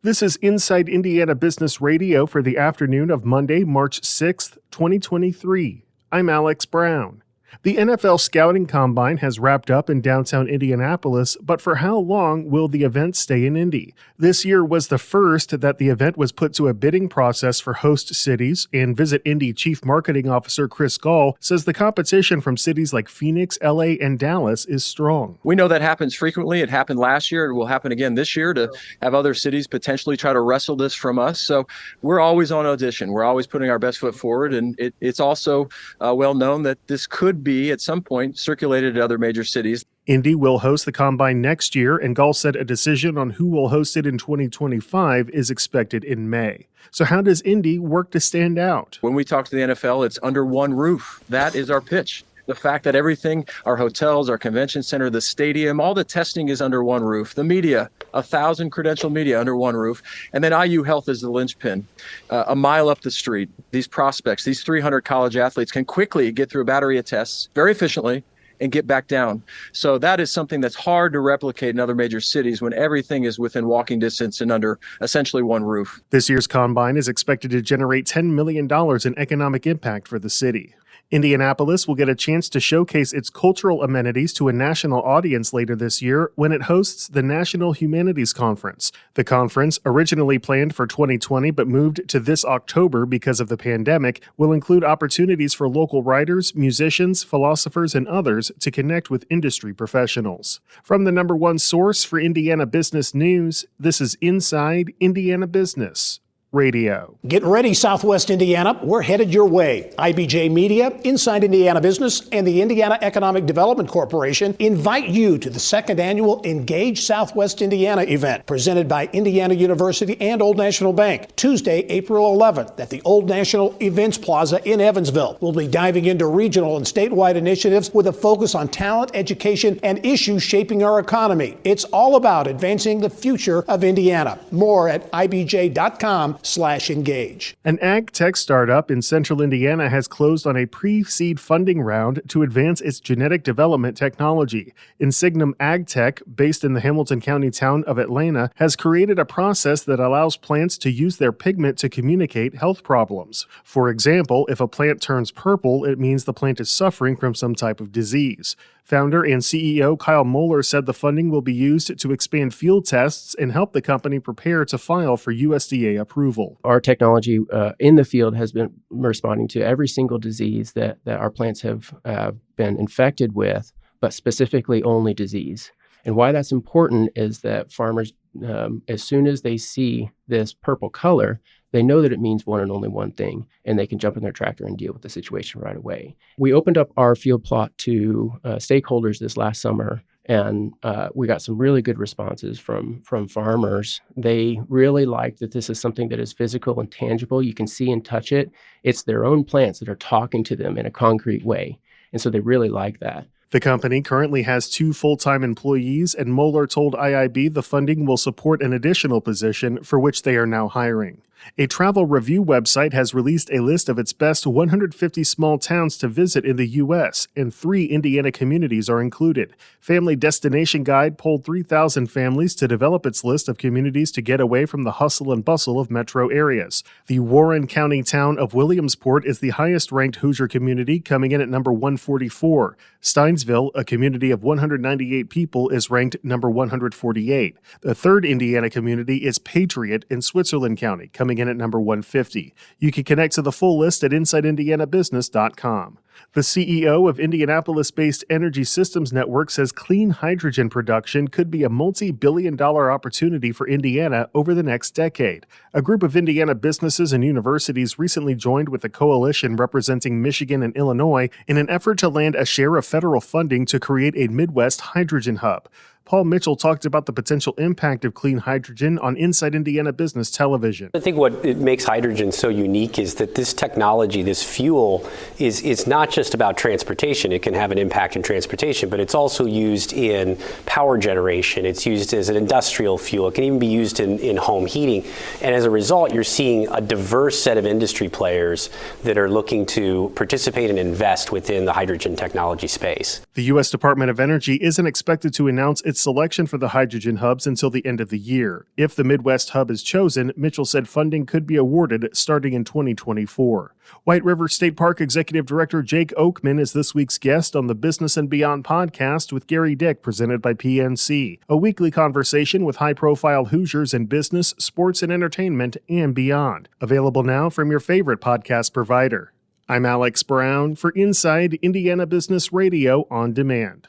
This is Inside Indiana Business Radio for the afternoon of Monday, March 6th, 2023. I'm Alex Brown. The NFL Scouting Combine has wrapped up in downtown Indianapolis, but for how long will the event stay in Indy? This year was the first that the event was put to a bidding process for host cities, and Visit Indy Chief Marketing Officer Chris Gall says the competition from cities like Phoenix, LA, and Dallas is strong. We know that happens frequently. It happened last year. It will happen again this year to have other cities potentially try to wrestle this from us. So we're always on audition. We're always putting our best foot forward. And it's also well known that this could be at some point circulated at other major cities. Indy will host the Combine next year, and Gall said a decision on who will host it in 2025 is expected in May. So how does Indy work to stand out? When we talk to the NFL, it's under one roof. That is our pitch. The fact that everything, our hotels, our convention center, the stadium, all the testing is under one roof. The media, 1,000 credentialed media under one roof. And then IU Health is the linchpin. A mile up the street, these prospects, these 300 college athletes can quickly get through a battery of tests very efficiently and get back down. So that is something that's hard to replicate in other major cities when everything is within walking distance and under essentially one roof. This year's Combine is expected to generate $10 million in economic impact for the city. Indianapolis will get a chance to showcase its cultural amenities to a national audience later this year when it hosts the National Humanities Conference. The conference, originally planned for 2020 but moved to this October because of the pandemic, will include opportunities for local writers, musicians, philosophers, and others to connect with industry professionals. From the number one source for Indiana business news, this is Inside Indiana Business Radio. Get ready, Southwest Indiana. We're headed your way. IBJ Media, Inside Indiana Business, and the Indiana Economic Development Corporation invite you to the second annual Engage Southwest Indiana event presented by Indiana University and Old National Bank, Tuesday, April 11th at the Old National Events Plaza in Evansville. We'll be diving into regional and statewide initiatives with a focus on talent, education, and issues shaping our economy. It's all about advancing the future of Indiana. More at ibj.com/engage. An ag tech startup in central Indiana has closed on a pre-seed funding round to advance its genetic development technology. Insignum Ag Tech, based in the Hamilton County town of Atlanta, has created a process that allows plants to use their pigment to communicate health problems. For example, if a plant turns purple, it means the plant is suffering from some type of disease. Founder and CEO Kyle Moeller said the funding will be used to expand field tests and help the company prepare to file for USDA approval. Our technology in the field has been responding to every single disease that our plants have been infected with, but specifically only disease. And why that's important is that farmers, as soon as they see this purple color, they know that it means one and only one thing, and they can jump in their tractor and deal with the situation right away. We opened up our field plot to stakeholders this last summer, and we got some really good responses from farmers. They really like that this is something that is physical and tangible. You can see and touch it. It's their own plants that are talking to them in a concrete way, and so they really like that. The company currently has 2 full-time employees, and Moeller told IIB the funding will support an additional position for which they are now hiring. A travel review website has released a list of its best 150 small towns to visit in the U.S., and 3 Indiana communities are included. Family Destination Guide polled 3,000 families to develop its list of communities to get away from the hustle and bustle of metro areas. The Warren County town of Williamsport is the highest-ranked Hoosier community, coming in at number 144. Steinsville, a community of 198 people, is ranked number 148. The third Indiana community is Patriot in Switzerland County, coming in at number 150. You can connect to the full list at InsideIndianaBusiness.com. The CEO of Indianapolis-based Energy Systems Network says clean hydrogen production could be a multi-billion-dollar opportunity for Indiana over the next decade. A group of Indiana businesses and universities recently joined with a coalition representing Michigan and Illinois in an effort to land a share of federal funding to create a Midwest hydrogen hub. Paul Mitchell talked about the potential impact of clean hydrogen on Inside Indiana Business Television. I think what it makes hydrogen so unique is that this technology, this fuel, is not just about transportation. It can have an impact in transportation, but it's also used in power generation. It's used as an industrial fuel. It can even be used in home heating. And as a result, you're seeing a diverse set of industry players that are looking to participate and invest within the hydrogen technology space. The U.S. Department of Energy isn't expected to announce its its selection for the hydrogen hubs until the end of the year. If the Midwest hub is chosen, Mitchell said funding could be awarded starting in 2024. White River State Park Executive Director Jake Oakman is this week's guest on the Business and Beyond podcast with Gary Dick, presented by PNC, a weekly conversation with high-profile Hoosiers in business, sports, and entertainment, and beyond. Available now from your favorite podcast provider. I'm Alex Brown for Inside Indiana Business Radio on Demand.